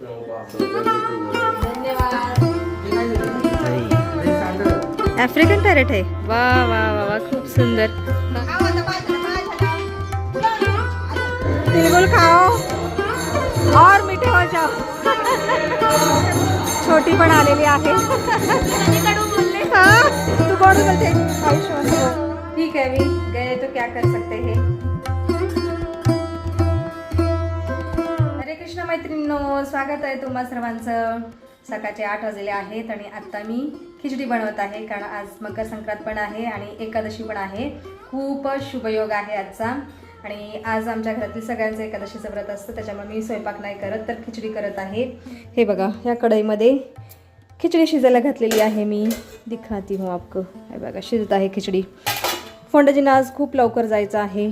धन्यवाद। African parrot आहे, वा वा वा वा, खूप सुंदर। तिलगुल खाओ और मीठे हो जाओ। छोटी पण आलेली आहे। हाँ, तू गोड बोलते ठीक है, अभी गए तो क्या कर सकते हैं। हरे कृष्ण मैत्रिणींनो, स्वागत आहे तुम्हा सर्वांचं। सकाळचे 8 वाजले आहेत आणि आता मी खिचडी बनवत आहे, कारण आज मकर संक्रांत पण आहे आणि एकादशी पण आहे। खूप शुभयोग आहे आजचा आणि आज आमच्या घरातील सगळ्यांचं एकादशीचं व्रत असतं, त्याच्यामुळे मी स्वयंपाक नाही करत तर खिचडी करत आहे। हे बघा, या कढईमध्ये खिचडी शिजायला घातलेली आहे मी, दिखाती हूँ आपको। हे बघा, शिजत आहे खिचडी। फोंडाजींना आज खूप लवकर जायचं आहे,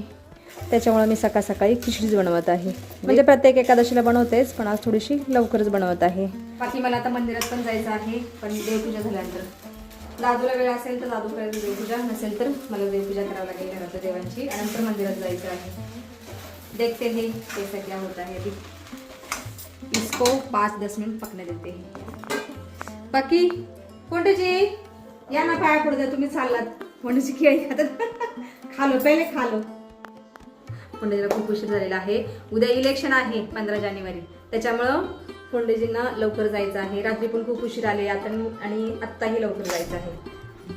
त्याच्यामुळे मी सकाळ सकाळी खिचडीच बनवत आहे। म्हणजे प्रत्येक एकादशीला बनवतेच, पण आज थोडीशी लवकरच बनवत आहे। बाकी मला आता मंदिरात पण जायचं आहे, पण देवपूजा झाल्यानंतर। दादूला वेळ असेल तर दादू करेल देवपूजा, नसेल तर मला देवपूजा करावं लागेल घरातल्या देवांची, आणि नंतर मंदिरात जायचं आहे। देखते हैं कैसा क्या होता है। अभी इसको 5-10 मिनट पकने देते हैं। बाकी फोंडाजी या ना, पाया पडू द्या, तुम्ही चाललात। फोंडाजी खेळ खालो, पहिले खालो। फोंडाजीला खूप उशीर झालेला आहे, उद्या इलेक्शन आहे 15 जानेवारी, त्याच्यामुळं फोंडाजींना लवकर जायचं आहे। रात्री पण खूप उशीर आले आता, आणि आत्ताही लवकर जायचं आहे।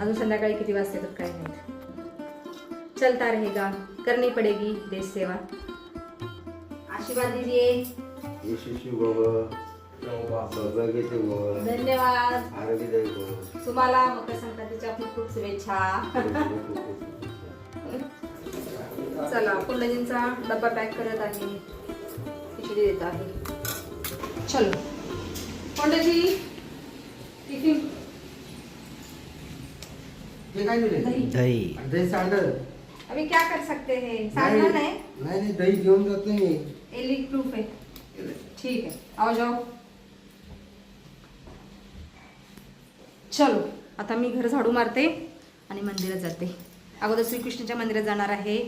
अजून संध्याकाळी किती वाजता तर काही नाही। चलता रहेगा, करनी पडेगी देश सेवा। आशीर्वाद दीजिए। धन्यवाद। तुम्हाला मकर संक्रांतीच्या खूप खूप शुभेच्छा। चला, फोंडाजींचा डब्बा पॅक करत आहे, खिचडी देत आहे। चलो फोंडाजी, टिफिन दही सांडल। अभी क्या कर सकते हैं, सांडना नहीं। नहीं दही घेऊन जात नाही मी, ये लीक प्रूफ है। ठीक है, आओ जाओ। चलो, आता मी घर झाडू मारते आणि मंदिरात जाते। अगोदर श्रीकृष्णाच्या मंदिरात जाणार आहे,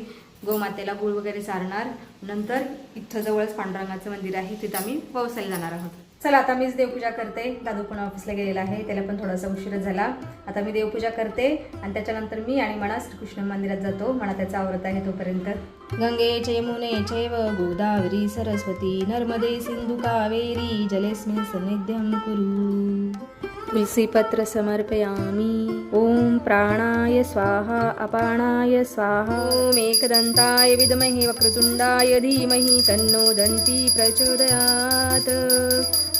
गोमातेला गुळ वगैरे सारणार, नंतर इथं जवळच पांडुरंगाचं मंदिर आहे, तिथं आम्ही पावसाला जाणार आहोत। चला, आता मीच देवपूजा करते। दादू पण ऑफिसला गेलेला आहे, त्याला पण थोडासा उशीर झाला। आता मी देवपूजा करते आणि त्याच्यानंतर मी आणि मणा श्रीकृष्ण मंदिरात जातो। मणा त्याचा आवरत आहे तोपर्यंत। गंगे च यमुने चैव गोदावरी सरस्वती नर्मदे सिंधु कावेरी जलेस्मिन् सन्निध्यं कुरु। तुलसी पत्र समर्पयामि। ओम प्राणाय स्वाहा अपानाय स्वाहा। ओम एकदंताय विद्महे वक्रतुंडाय धीमहि तन्नो दन्ती प्रचोदयात्।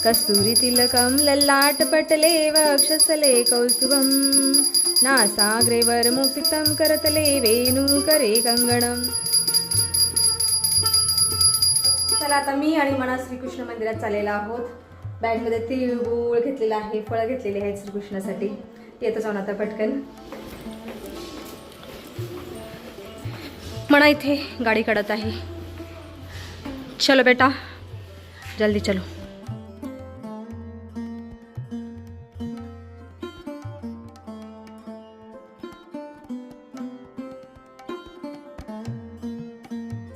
कस्तूरी तिलकं ललाटपटले वक्षस्थले कौस्तुभं नासाग्रे वरमुक्तिं करतले वेणुकरे कंगणं। चला, आता मी आणि मना श्रीकृष्ण मंदिरात चाललेला आहोत। बॅगमध्ये तिळगुळ घेतलेला आहे, फळं घेतलेली आहेत श्रीकृष्णासाठी। येतो जाऊन आता पटकन। मना इथे गाडी काढत आहे। चलो बेटा, जल्दी चलो।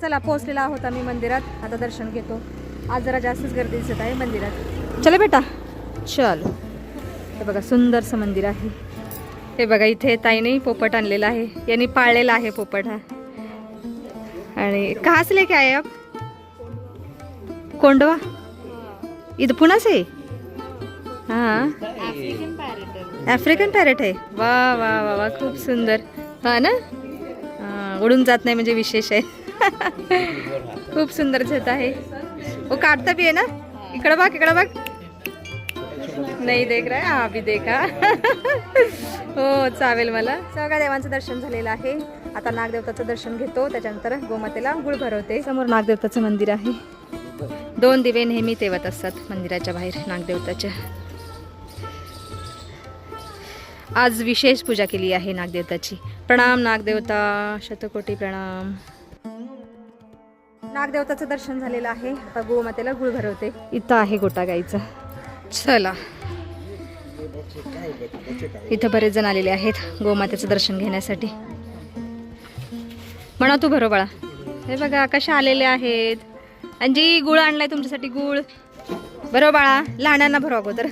चला, पोहोचलेला आहोत आम्ही मंदिरात। आता दर्शन घेतो। आज जरा जास्तच गर्दी दिसत आहे मंदिरात। चला बेटा, चल। हे बघा, सुंदरसं मंदिर आहे। हे बघा, इथे ताईने पोपट आणलेला आहे, यांनी पाळलेला आहे पोपट हा। आणि कहाँ से लेके आए आप? कोंडवा, इधर पुणे से? हाँ, आफ्रिकन पॅरेट आहे, वा वा वा वा, खूप सुंदर। हा ना, उडून जात नाही म्हणजे विशेष आहे। खूप सुंदर दिसत आहे। वो काटता भी है ना, इकडे बघ, इकडे बघ। नाही देख रहा है, हा भी देखा। हो, चालेल मला। सगळ्या देवांचं दर्शन झालेलं आहे। आता नागदेवताचं दर्शन घेतो, त्याच्यानंतर गोमातेला गुळ भरवते। समोर नागदेवताचं मंदिर आहे। 2 दिवे नेहमी तेवत असतात मंदिराच्या बाहेर नागदेवताच्या। आज विशेष पूजा केली आहे नागदेवताची। प्रणाम नागदेवता, शतकोटी प्रणाम। नागदेवताचं दर्शन झालेलं आहे। आता गोमातेला गुळ भरवते। इथं आहे गोटा गाईचा। चला, इथं बरेच जण आलेले आहेत गोमातेचं दर्शन घेण्यासाठी। म्हणा तू भरो बाळा। हे बघा कशा आलेले आहेत। अंजी, गुळ आणलाय तुमच्यासाठी, गुळ। बरो बाळा, लहानांना भरो अगोदर.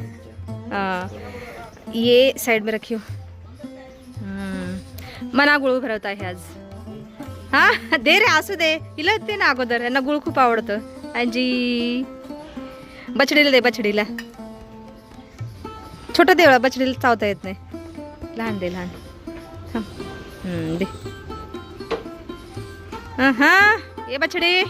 ये साइड में रखियो. मना गुळ भरवत आहे आज. हा दे रे, असू दे. हिला ते ना अगोदर, यांना गुळ खूप आवडतं. आजी बछडीला दे, बछडीला. छोटं दे, बछडीला चावता येत नाही. लहान दे, लहान. दे. हा ये बछडी.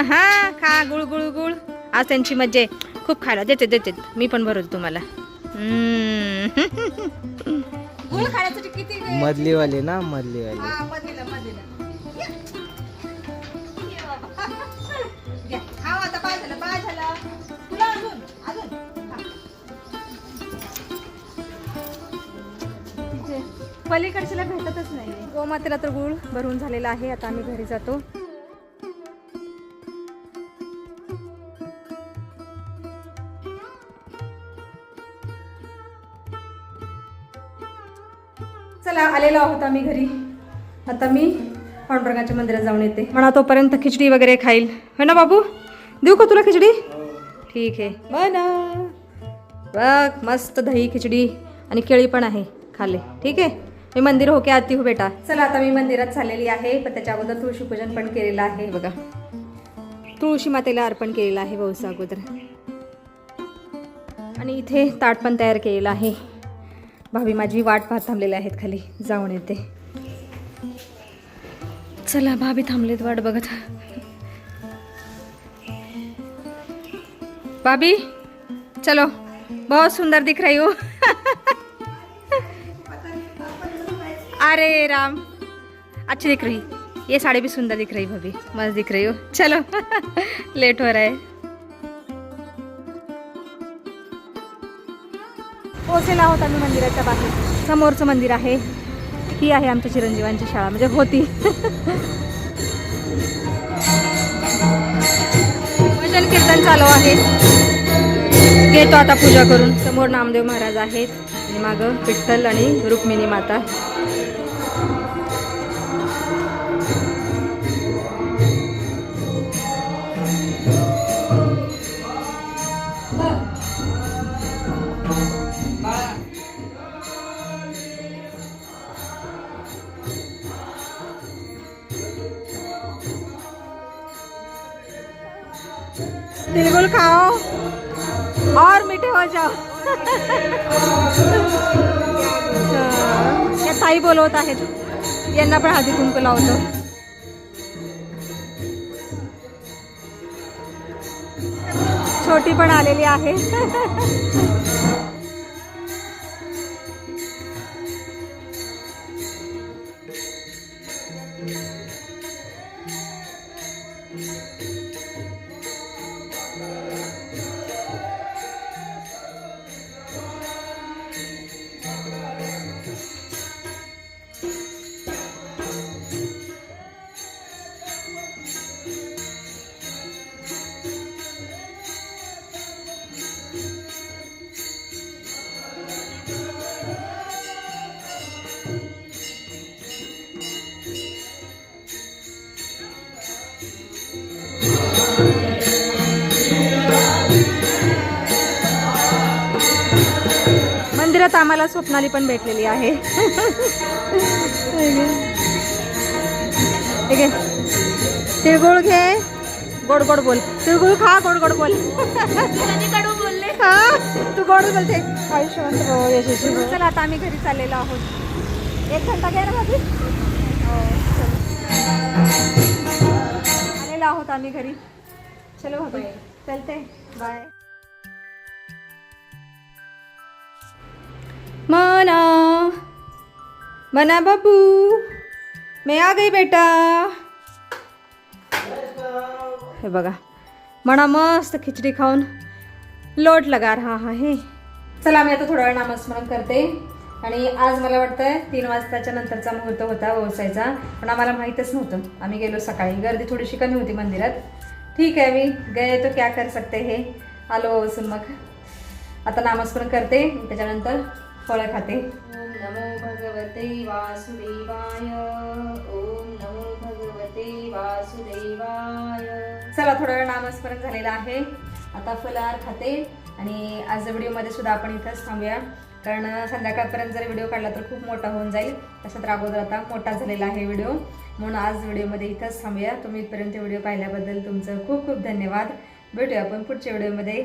हा खा, गुळ गुळ गुळ. आज त्यांची मज्जा आहे. खूप खायला देते देते. मी पण भरवतो तुम्हाला. गुळ खाण्यासाठी किती मधलीवाली ना, मधलीवाली. मधीला मधीला. हा आता पाय झालं, पाय झालं. तुला अजून अजून पलीकडच्याला भेटतच नाही. गोमातेला तर गुळ भरून झालेला आहे. आता आम्ही घरी जातो. चला, आलेलो आहोत आम्ही घरी. आता मी पांडुरंगाच्या मंदिरात जाऊन येते. म्हणा तोपर्यंत खिचडी वगैरे खाईल. हो ना बाबू, देऊ का तुला खिचडी? ठीक आहे, बना. बघ मस्त दही खिचडी आणि केळी पण आहे, खाल्ले. ठीक आहे, मी मंदिर हो के आती हो बेटा. चला, आता मी मंदिरात चाललेली आहे. पण त्याच्या अगोदर तुळशी पूजन पण केलेलं आहे. बघा, तुळशी मातेला अर्पण केलेलं आहे बहुसा अगोदर. आणि इथे ताट पण तयार केलेलं आहे. भाभी माझी वाट पाहत थांबलेले आहेत खाली. जाऊन येते. चला, भाभी थांबलेत वाट बघत. भाभी चलो, बहुत सुंदर दिख रही हो. अरे राम, अच्छी दिख रही. ये साड़ी भी सुंदर दिख रही भाभी, मस्त दिख रही हो. चलो. लेट हो रहा है. पोहोचलेला आहोत आम्ही मंदिराच्या बाहेर. समोरचं मंदिर आहे. ही आहे आमच्या चिरंजीवांची शाळा, म्हणजे होती. भजन कीर्तन चालू आहे. घेतो आता पूजा करून. समोर नामदेव महाराज आहेत आणि मागं विठ्ठल आणि रुक्मिणी माता. तिलगुल खाओ और मीठे हो जाओ. या ताई बोलवत आहेत. यांना पण हळदी कुंकू लावतो. छोटी पण आलेली आहे. मंदिरात आम्हाला स्वप्नाली पण भेटलेली आहे. ठीक आहे, तिळगुळ घे, गोड गोड बोल. तिळगुळ खा, गोड गोड बोल. कडू बोलले. हा, तू गोड बोलते. आयुष्यवंत हो, यशस्वी हो. चला, आता आम्ही घरी चाललेलो आहोत. 1 घंटा घ्या ना भाभी. आलेलो आहोत आम्ही घरी. चलो भाभी, चलते. बाय. मना मना बाबू, मैं आ गई बेटा. हे बघा, म्हणा मस्त खिचडी खाऊन लोट लगा रहा आहे. चला, मी आता थोडा वेळ नामस्मरण करते. आणि आज मला वाटतं 3 वाजताच्या नंतरचा मुहूर्त होता व्यवसायाचा. पण आम्हाला माहीतच नव्हतं. आम्ही गेलो सकाळी. गर्दी थोडीशी कमी होती मंदिरात. ठीक आहे, मी गए तो क्या कर सकते हे. आलो बसून. मग आता नामस्मरण करते, त्याच्यानंतर फळं खाते. ओम नमो भगवते वासुदेवाय. ओम नमो भगवते वासुदेवाय. चला, थोडा वेळ नामस्मरण झालेलं आहे. आता फलाहार खाते आणि आज व्हिडिओमध्ये सुद्धा आपण इथंच थांबूया, कारण संध्याकाळपर्यंत जर व्हिडिओ काढला तर खूप मोठा होऊन जाईल. तसं तर अगोदर आता मोठा झालेला आहे व्हिडिओ, म्हणून आज व्हिडिओमध्ये इथंच थांबूया. तुम्ही इथपर्यंत व्हिडिओ पाहिल्याबद्दल तुमचं खूप खूप धन्यवाद. भेटूया आपण पुढच्या व्हिडिओमध्ये.